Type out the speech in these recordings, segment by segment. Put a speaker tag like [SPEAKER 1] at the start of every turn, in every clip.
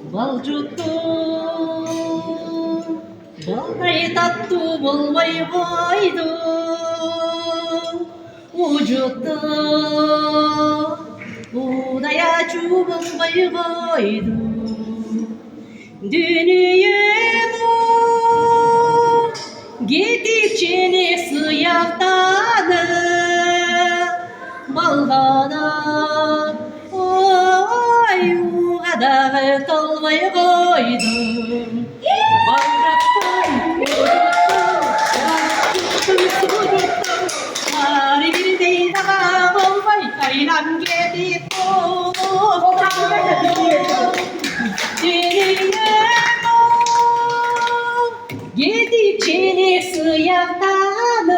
[SPEAKER 1] Бал жұтты, балдай татты болмай қойды. У жұтты, удай ачу болмай қойды. Дүниені кетіп және сияқтады. Балғаны дағы толмай қойдым. Балжаттым, ары бердей таға болмай қайнам кетіп кетіп және сияқтанып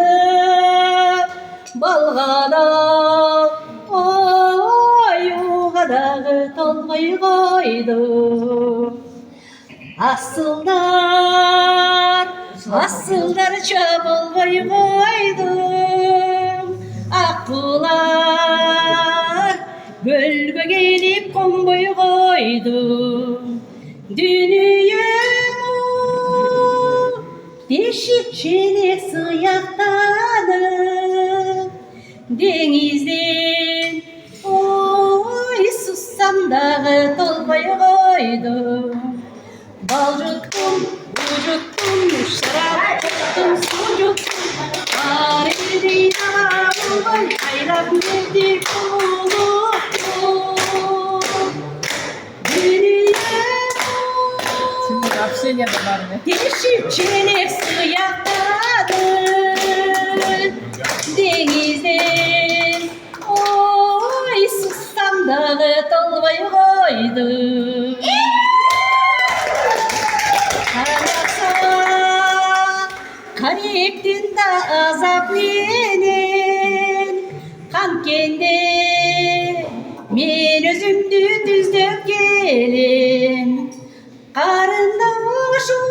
[SPEAKER 1] балғаны дағы толмай қойды. Асылдар болмай қойдым. Аққулар гүлге келіп қонбай қойдым. Дүнием тешіп және сияқтанып деңізден дағы толмай қойдым. Бал жұттым, у жұттым, шарап жұттым, су жұттым. Ары бердей таға болмай қайрап кетіп дүнием тешіп және сияқтады деңізден дағы толмай қойды. Қаректен да азап менен қанкенде мен өзімді түздеп келем. Қарындашым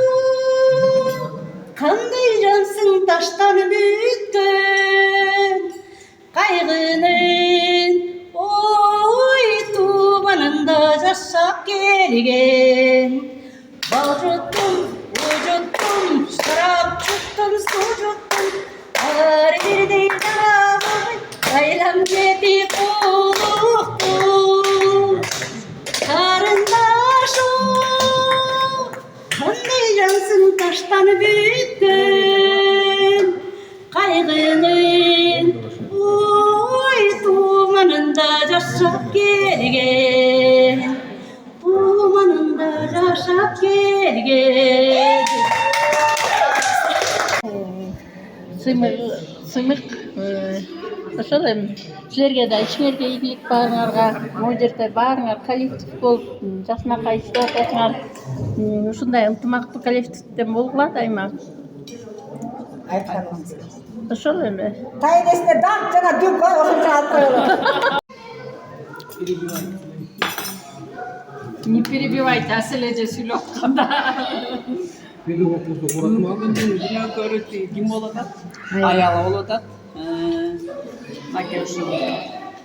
[SPEAKER 1] қандай жансың таштанып өткен қайғының туманында жашап келген. Бал жұттым, у жұттым, шарап жұттым, су жұттым. Ары бердей таға болмай қайрам кетіп ұлықтым. Қарындашым қандай жансың таштанып өткен қайғының туманында жашап келген. Туманында жашап келген.
[SPEAKER 2] Сыймық ошол эми силерге да ишиңерге ийгилик, баарыңарга могу жерде баарыңар коллектив болуп жакшынакай иштеп атасыңар. Ушундай ынтымактуу коллективден болгула дайыма.
[SPEAKER 3] Айтканыңыз
[SPEAKER 2] Ошол эми.
[SPEAKER 3] тайнесине дак жана дүк ошончо алып коелу.
[SPEAKER 4] Не перебивайте, Асель эже сүйлөп атканда. Бүгүндүн күнөөкөрү ким болуп атат? Аяла болуп атат. Аке ушул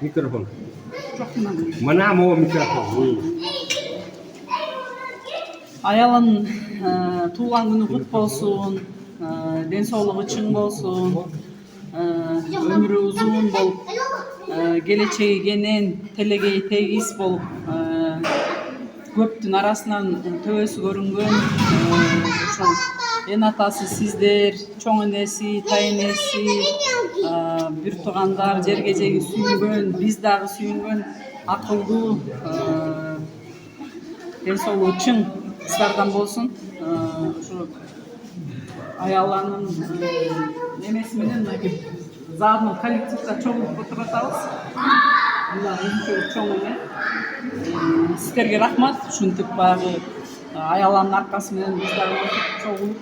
[SPEAKER 5] Микрофон. Мына могу микрофон.
[SPEAKER 4] аялын туулган күнү кут болсун, ден соолугу чың болсун, өмүрү узун болуп, келечеги кенен, телегеи тегиз болуп, көптүн арасынан төбөсү көрүнгөн ушул эн атасы сиздер, чоң энеси, тайэнеси, бир туугандар жерге жеги сүйүнгөн, биз дагы сүйүнгөн акылдуу, ден соолугу чың кыздардан болсун. Ушу аяланын немеси менен заодно коллективде чогулуп отуруп атабыз. Мына өзүнчө чоң эме. Сиздерге рахмат. Ушинтип баягы аяланын аркасы менен биз дагы чогулуп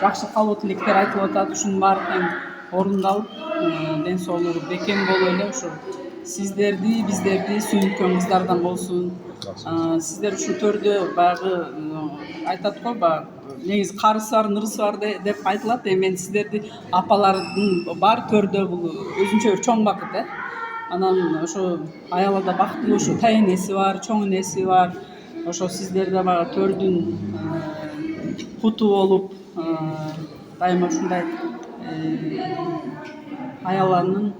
[SPEAKER 4] жакшы каалоо тилектер айтылып атат. Ушунун баары тең орундалып, ден соолугу бекем болуп эле ушу сиздерди, биздерди сүйүнткөн кыздардан болсун. Сиздер ушул төрдө баягы айтат го, баягы негизи карысы бар, нырысы бар деп айтылат. Мен сиздерди апалардын бар төрдө бул өзүнчө бир чоң бакыт, Анан ошо аялада бактылуу ушу тайэнеси бар, чоң энеси бар, ошо сиздер да баягы төрдүн куту болуп дайыма ушундай аялларнын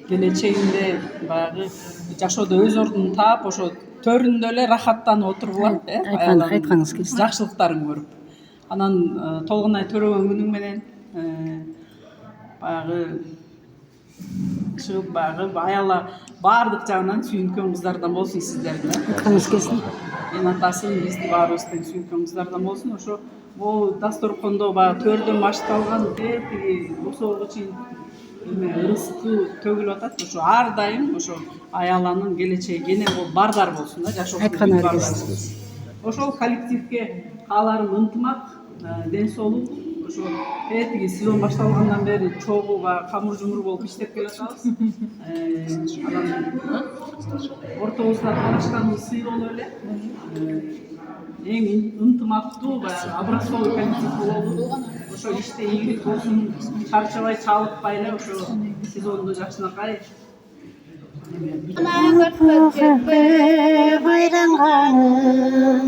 [SPEAKER 4] келечегинде баягы жашоодо өз ордун таап ошо төрүндө эле рахаттанып отургула
[SPEAKER 2] айткаңыз келсин.
[SPEAKER 4] жакшылыктарын көрүп анан толгонай төрөгөн күнүң менен баягы чыгып баягы аялла баардык жагынан сүйүнкөн кыздардан болсун сиздерди
[SPEAKER 2] Айткаңыз келсин.
[SPEAKER 4] эн атасын бизди баарыбызды сүйүнкөн кыздардан болсун ошо могу дасторкондо баягы төрдөн башталган тиги босоого чейин ырыскы төгүлүп атат ошо ар дайым ошо аялланын келечеги кене болуп бардар болсун да жашоо ошол коллективге кааларым ынтымак ден соолук ошо тиги сезон башталгандан бери чогуу баягы камыр жумур болуп иштеп келатабыз анан ортобузда таанышканыбыз сыйлуу эле эң ынтымактуу баягы образцовый коллектив болобуз ошо иште ийгилик болсун чарчабай чалыкпай эле ошо сезонду жакшынакай
[SPEAKER 2] Байланганым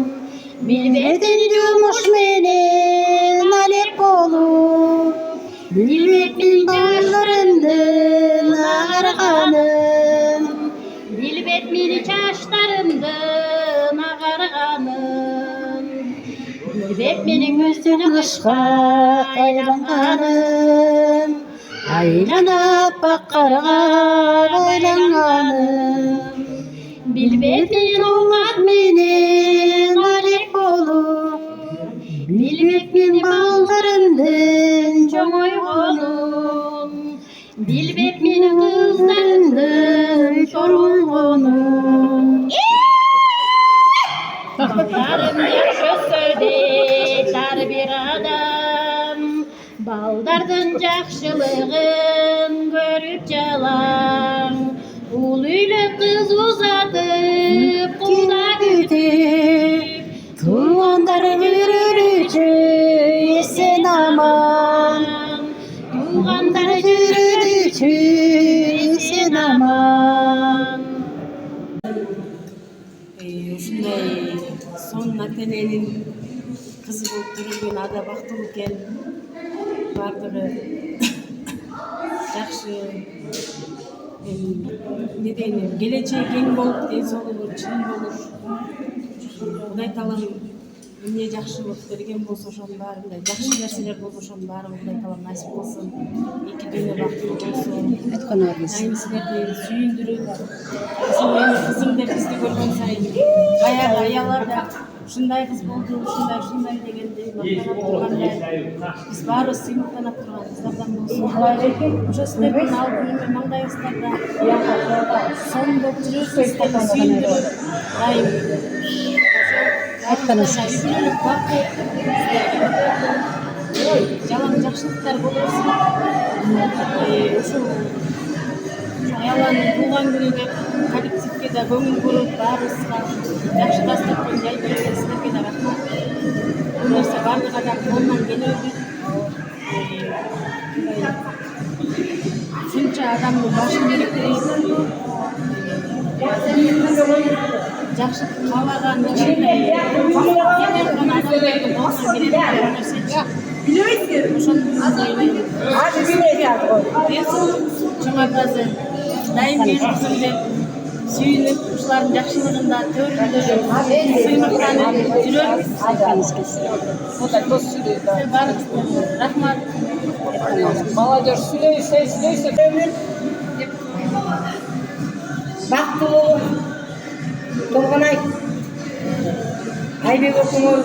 [SPEAKER 2] билбедим жумуш менен алек болуп билбепмин байларымдын агарганын билбепмин чачтарымдын агарганын билбепмин көздүн кышка айланганын айланып баккарга байланганым билбепмин оңат менен алек болуп билбепмин балдарымдын жоңойгонун билбепмин кыздарымдын чоруйгонун балдарым жакшы өссө ар бир адам балдардын жакшылыгын көрүп жалаң ул үйлөп кыз узатып кулда күтүп туугандар жүрүлүчү эсен аман туугандар жүрүлүчү эсен аман
[SPEAKER 6] ушундай сонун ата эненин кызы болуп жүргөн ада бактылуу экен баардыгы жакшы эмне дейм келечеги кең болуп ден соолугу чың болуп Кудай таалам эмне жакшылык берген болсо ошонун баары мындай жакшы нерселер болсо ошонун баарын Кудай таалам насип кылсын эки дүйнө бактылуу болсун
[SPEAKER 2] Айтканыңар келсин.
[SPEAKER 6] айым силерди сүйүндүрүп менин кызым деп бизди көргөн сайын баягы аялар да ушундай кыз болду ушундай дегенди мактанып тургандай биз баарыбыз сыймыктанып турган кыздардан болсун ошо силердин алдыңызда маңдайыңыздарда сон болуп жүрөсүз силерди сүйүндүрүп дайым
[SPEAKER 2] Айтканыңыз
[SPEAKER 6] жалаң жакшылыктар боло берсин ушул аялланын туулган күнүнө коллективге да көңүл буруп баарыбызга жакшы дасторкон жайып берген силерге да рахмат бул нерсе баардык адам колунан келеби ушунча адамдын башын бириктирип жакшы каалаган ушундай адамдардын колунан келеби бул нерсе чоңартасы дайым менин кызым деп сүйүнүп ушулардын жакшылыгында төрүндө сыймыктанып жүрөбүз. Баарыбызга рахмат.
[SPEAKER 3] Молодежь сүйлөйсө бактылуу Толгонай Айбек окуңор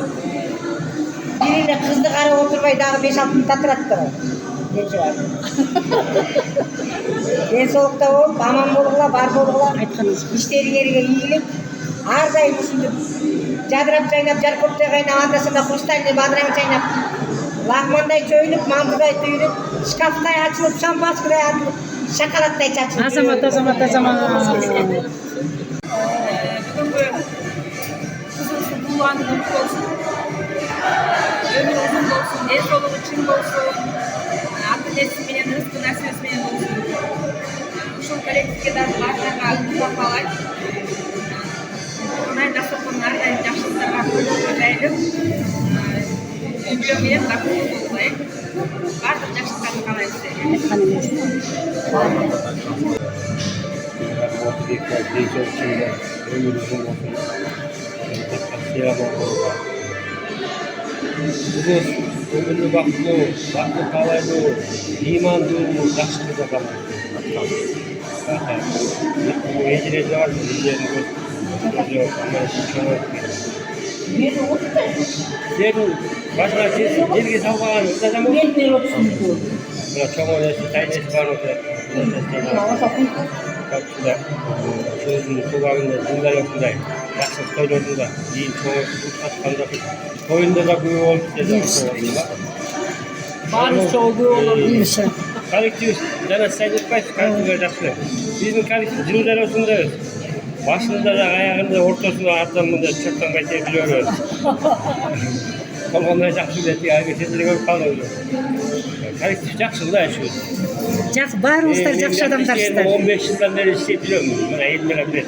[SPEAKER 3] бирине кызды карап отурбай дагы 5-6 татыраттыр. Ден соолукта болуп, аман болгула, бар болгула.
[SPEAKER 2] Айтканыңыз
[SPEAKER 3] Иштериңерге ийгилик. Ар дайым ушинтип жадырап чайнап, жаркоптой кайнап, анда-санда хрустальный бадыран чайнап, лагмандай чөйүнүп, мандудай түйүнүп, шкафтай ачылып, шампанскийдай ачылып, шоколадтай чачылып.
[SPEAKER 2] Азамат.
[SPEAKER 4] бүгүнкү кызыбыздын туулган күнү куту болсун өмүрү узун болсун ден соолугу чың болсун ата энеси менен ырыскы насибеси менен болсун ушул коллективге дагы баардыгына ынтымак каалайт
[SPEAKER 1] айылым үйбүлө менен рахмат болсай баардык жакшылыктарды каалайм силерге
[SPEAKER 2] айткан эмес.
[SPEAKER 5] Ömürlü baktı, kalaydı, imandı, yaxşılıkla kalaydı. Bu ecrede var, Senin başına cilgi savğalan, öteden mi? Buna çok önemli, taynesi var orada. Kapıda, sözünün sokağında, zindan yokunda, yaxşılık toylarında, yiyin çoğu, tutkaçkanda, toyunda da büyük olup dedi.
[SPEAKER 4] Barış çoğu olur.
[SPEAKER 5] Kolektif, cana sayılmaz, kolektif yaxşı. Bizim kolektif yıllar olsundayız. Başında da, ayağında, ortasında, arkamında çoktan baytabiliyoruz. Kolğanlar yaxşı dedi, geçenleri görüp kalıyoruz. Kolektif yaxşı da yaşıyoruz.
[SPEAKER 3] Barımızlar жақсы адамдарсыздар.
[SPEAKER 5] 15 yıldan beri işletiyorum. Bana 50 lira bilet.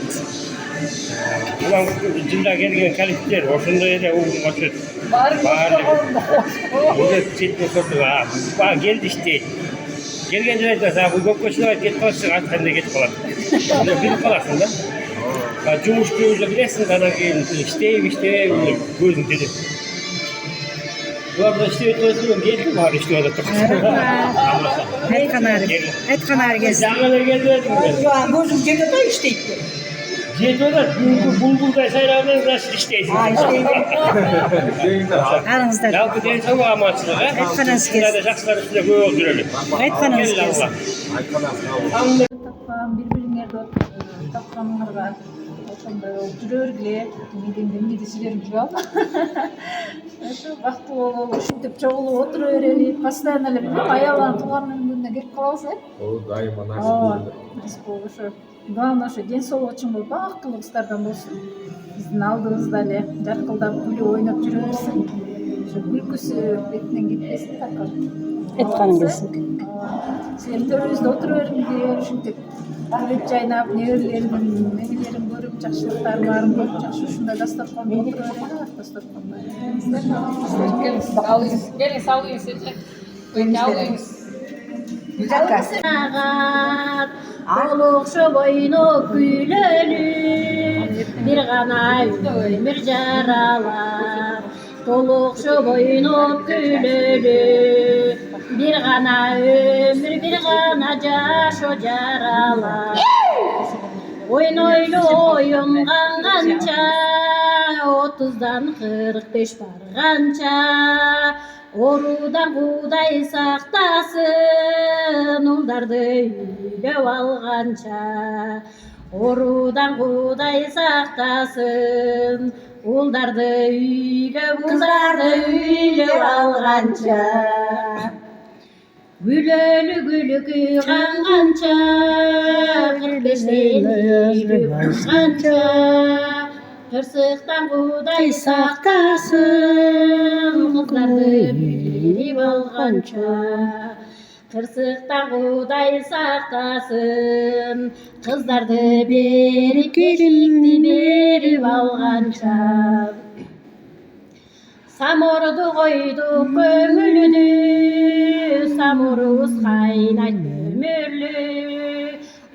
[SPEAKER 5] Ulan cümle gelgen kolektifler, oşunda yere uğrun koşur. Burada çetine sordu ha. Bak geldi işte. Gelgenceler de sana bu gökkuşlar get kalırsın, artık da get kalar. Burada bilip kalarsın da. Cumuş gözle bilesin, bana işteyim, gözüm dedim. Bu arada işte ötüyorum, geldim var işte orada.
[SPEAKER 3] Айтқан әрі кез.
[SPEAKER 5] Жаңғана geldim ben.
[SPEAKER 3] Gözüm cebede işteydi.
[SPEAKER 5] Жетеді, бұлбұлдай сайраудан рас іштейсің.
[SPEAKER 3] Алыңыздар.
[SPEAKER 5] Жалпы денсаулық аманшылығы.
[SPEAKER 3] Айтқаныңыз кез.
[SPEAKER 5] Сіздерде жақсылар үстінде көп болып жүрелі.
[SPEAKER 3] Айтқаныңыз кез.
[SPEAKER 2] Тапқан бір-біріңерді тапқаныңарға ошондой жүрөргүле мидемде силерим жок. Ошо бактылуу болуп, ушинтип чогулуп отура берели, постоянно эле билем, аялдын тууганын күнүнө келип калабыз э.
[SPEAKER 7] Дайыма
[SPEAKER 2] Биз бул ошо главное ошо ден соолук үчүн бул бактылуу кыздардан болсун. Биздин алдыбызда эле жаркылдап күлүп ойноп жүрө берсин. Ошо күлкүсү бетинен кетпесин такыр.
[SPEAKER 3] Айтканың келсин.
[SPEAKER 2] Силер төрүбүздө отура бериңдер, ушинтип күлүп жайнап, неберелердин меңелерин көрүп, жакшылыктарын баарын көрүп, жакшы ушундай дасторконго отура берели, дасторконго.
[SPEAKER 1] Gelin sallayın sizi.
[SPEAKER 2] Толукшу бойноп күйлөнүп, бир гана өмүр жаралап. Толукшу бойноп күйлөнүп, бир гана өмүр, бир гана жашоо жаралап. Ойнойлу оюнган канча, 30дан 45 барганча. Орудан Кудай сактасын, улдарды үйлөп алганча. Орудан Кудай сактасын, улдарды үйлөп алганча. Гүлөлү күйганганча, 45ден үйрүп алганча. Кырсыктан Кудай сактасын, кыздарды берип алганча. Кырсыктан Кудай сактасын, кыздарды берип, кирикти берип алганча. Саморду койдук көңүлдү, самурубуз кайнайт өмүрлү.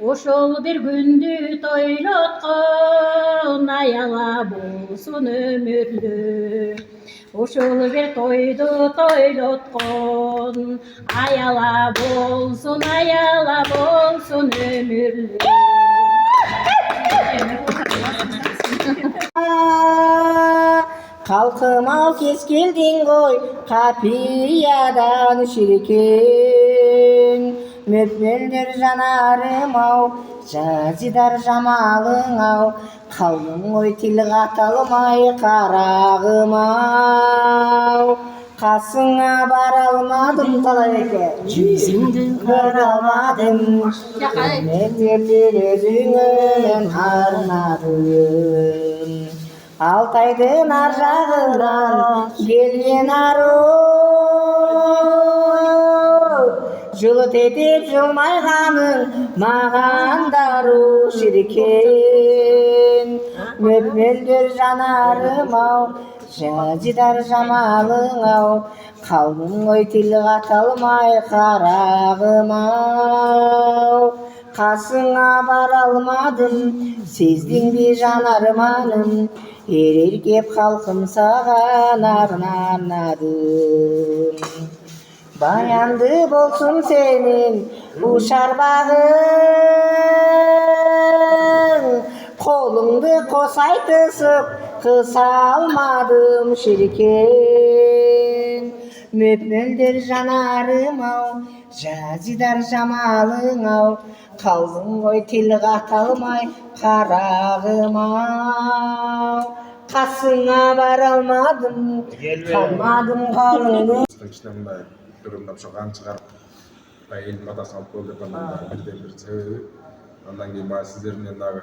[SPEAKER 2] Ошол бир күндү тойлоткон, аяла болсун өмүрлү. Ошол бир тойду тойлоткон, аяла болсун өмүрлү.
[SPEAKER 3] Халкым ал кез келдиң ғой, капиядан ширкен. Мөп-мөлдөр жанарым ау, жазидар жамалың ау. Калдың ғой тил каталмай карагым ау. Касыңа бара алмадым калай экен, жүзүңдү көрө алмадым. Мен өзүңөн арнадым. Алтайдын ар жагынан келген ару, жылыт этип жылмайганың маған дару ширкен. Мөп-мөлдөр жанарым ау, жазидар жамалың ау, қалдың ой тіл қата алмай қарағым ау. Қасыңа бара алмадым, сездің бе жан арманым, ерер кеп халқым саған арнадым. Баянды болсын сенің ұшар бағың, қолыңды қосайтысып қыса алмадым шіркін. Мөп-мөлдір жанарым ау, жазидар жамалың ау, қалдың ғой тіл қата алмай қарағым ау. Қасыңа бара алмадым, қалмадым қалыңды.
[SPEAKER 7] Кішкене мындай түрімдеп шоған шығарып елдің атасын алып қойып жатқан бірден бір себебі. Андан кейін баягы сіздермен дагы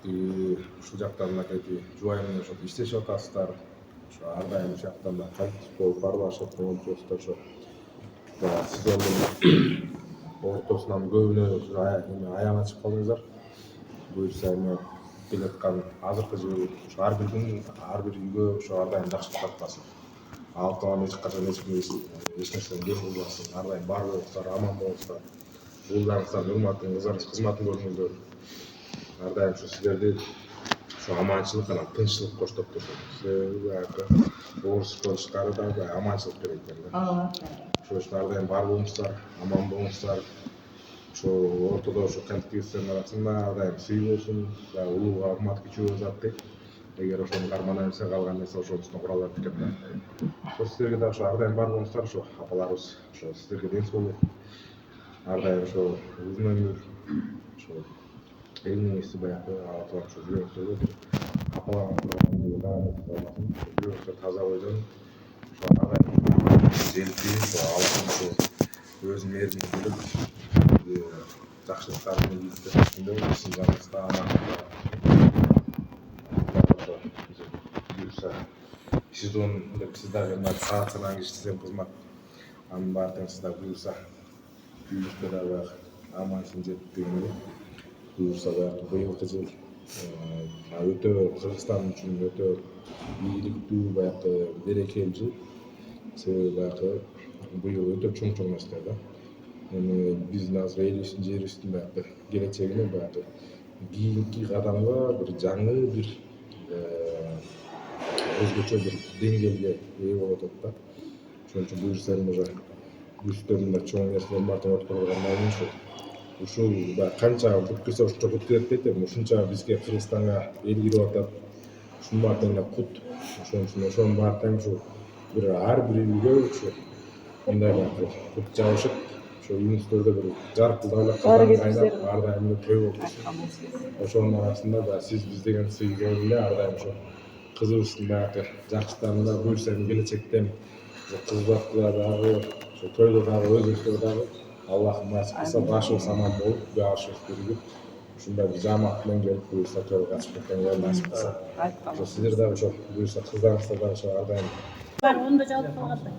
[SPEAKER 7] ушул жактан мынакей жубайым менен ошо иштешип атасыздар. Ошо ар дайым ушул жактан да коллектив болуп аралашып жүрөсүздөр. Ошо сиздердин ортосунан көбүнө аяна чыгып калдыңыздар. Буюрса эми келаткан азыркы жылы ошо ар бир күн ар бир үйгө ошо ар дайым жакшылык каттасын. Алтыган эч качан эч нерседен кем болбосун. Ар дайым бар болуңуздар, аман болуңуздар. Улдарыңыздардын урматын, кызматын көрүңүздөр. Ар дайым ушу сиздерди ушу аманчылык анан тынччылык коштоп турду. Себеби баягы орустун тышкары да аманчылык керек экен да. Ошол үчүн ар дайым бар болуңуздар, аман болуңуздар. Ошо ортодо ошо коллективдердин арасында ар дайым сый болсун, улууга урмат күчүбү зат дейт. Эгер ошону кармана берсе калган нерсе ошонусунан кура берет экен да. Ошо сиздерге да ошо ар дайым бар болуңуздар, ошо апаларыбыз, ошо сиздерге ден соолук. Ар дайым ошо узун өмүр, ошо элдин ээси баягы алатып ошо жүрөгүңүздөргө бир апаларыңызга жүрөгүңүздөр таза бойдон ошо ар дайым желпип, ошо алатын ошо өзүнүн мээрин билип, жакшылыктарын ийгиликтер үстүндө сиз жаныңызда аман. Буюрса сезон деп сиз дагы саат санаган киши тизем кызмат. Анын баары тең сиз дагы буюрса үйүңүздө дагы баягы аман-эсен жетип дегенге. Буюрса баягы быйылкы жыл өтө Кыргызстан үчүн өтө ийгиликтүү баягы берекелүү жыл. Себеби баягы быйыл өтө чоң нерселер да. Эми биздин азыр элибиздин жерибиздин баягы келечегине баягы кийинки кадамга бир жаңы бир өзгөчө бир деңгээлге ээ болуп атат да. Ошон үчүн буюрса эми уже үстүндө мындай чоң нерселер бар деп аткаргандан кийин ушул баягы канча бут кирсе ошончо бут кирет дейт эми. Ушунча бизге Кыргызстанга эл кирип атат. Ушунун баары тең кут. Ошон үчүн ошонун баары тең ушу бир ар бир үйгө ушу мындай баягы кут жабышып, ошо үйүңүздөрдө бир жаркылдап кайнап, ар дайым той болуп турсын. Ошонун арасында баягы сиз биз деген сыйгы эле ар дайым ошо кызыбыздын баягы жакшылыктарында буюрса эми келечекте кыз убактыда дагы ошо тойдо дагы өзүбүздө дагы Аллахым насип кылса башыбыз аман болуп, башыбыз биригип, ушундай бир жаамат менен келип буюрса тойго катышып кеткенге насип кылса. Ошо сиздер дагы ошо буюрса кыздарыңыздар дагы ошо ар дайым
[SPEAKER 2] Онда жалып калгандай.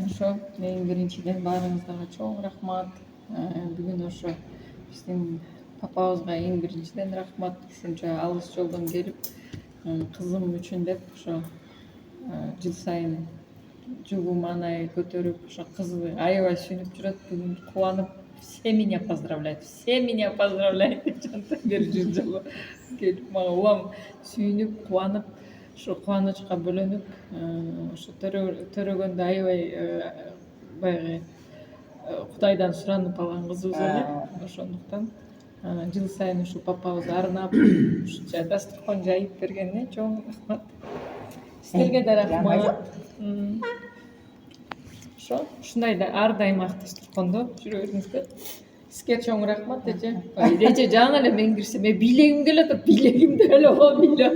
[SPEAKER 2] Ошо эң биринчиден баарыңыздарга чоң рахмат. Бүгүн ошо биздин папабызга эң биринчиден рахмат. Ушунча алыс жолдон келип, кызым үчүн деп ошо жыл сайын жугу маанай көтөрүп, ошо кызы аябай сүйүнүп жүрөт. Бүгүн кубанып, все меня поздравляют деп жантан бери 100 жолу келип мага улам сүйүнүп, кубанып, ошо кубанычка бөлөнүп, ошо төрөгөндө аябай баягы Кудайдан суранып алган кызыбыз эле. Ошондуктан жыл сайын ушу папабыз арнап, ушунча дасторкон жайып бергенине чоң рахмат. Силерге да рахмат. Ошо ушундай да ар дайым ак дасторкондо жүрө бериңиздер. Сизге чоң рахмат эже. Эже жаңы эле мен кирсем, бийлегим келет, бийлегимди эле бийлеп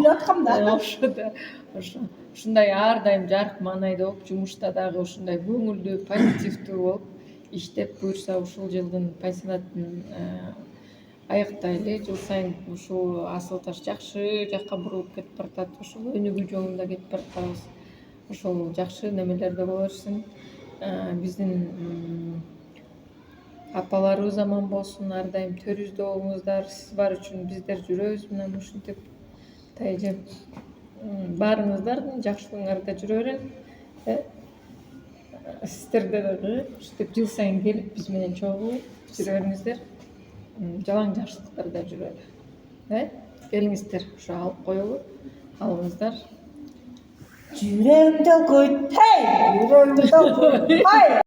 [SPEAKER 2] аткам да. Ошо да. Ушундай ар дайым жарык маанайда болуп, жумушта дагы ушундай көңүлдүү, позитивдүү болуп иштеп, буюрса ушул жылдын пансионатын аяктайлы. Жыл сайын ушул Асыл Таш жакшы жакка бурулуп кетип баратат. Ушул өнүгүү жолунда кетип баратабыз. Ошол жакшы немелерде боло берсин. Биздин
[SPEAKER 8] апаларыбыз аман болсун, ар дайым төрүздө болуңуздар. Сиз бар үчүн биздер жүрөбүз мына ушинтип тайжеп баарыңыздардын жакшылыгыңарда жүрө берем. Сиздерде дагы ушинтип жыл сайын келип биз менен чогуу жүрө бериңиздер. Жалаң жакшылыктарда жүрөлү. Келиңиздер, ушу алып коелу. Алыңыздар.
[SPEAKER 3] Жүрегімді көйтпей, жүрегімді көйтпей.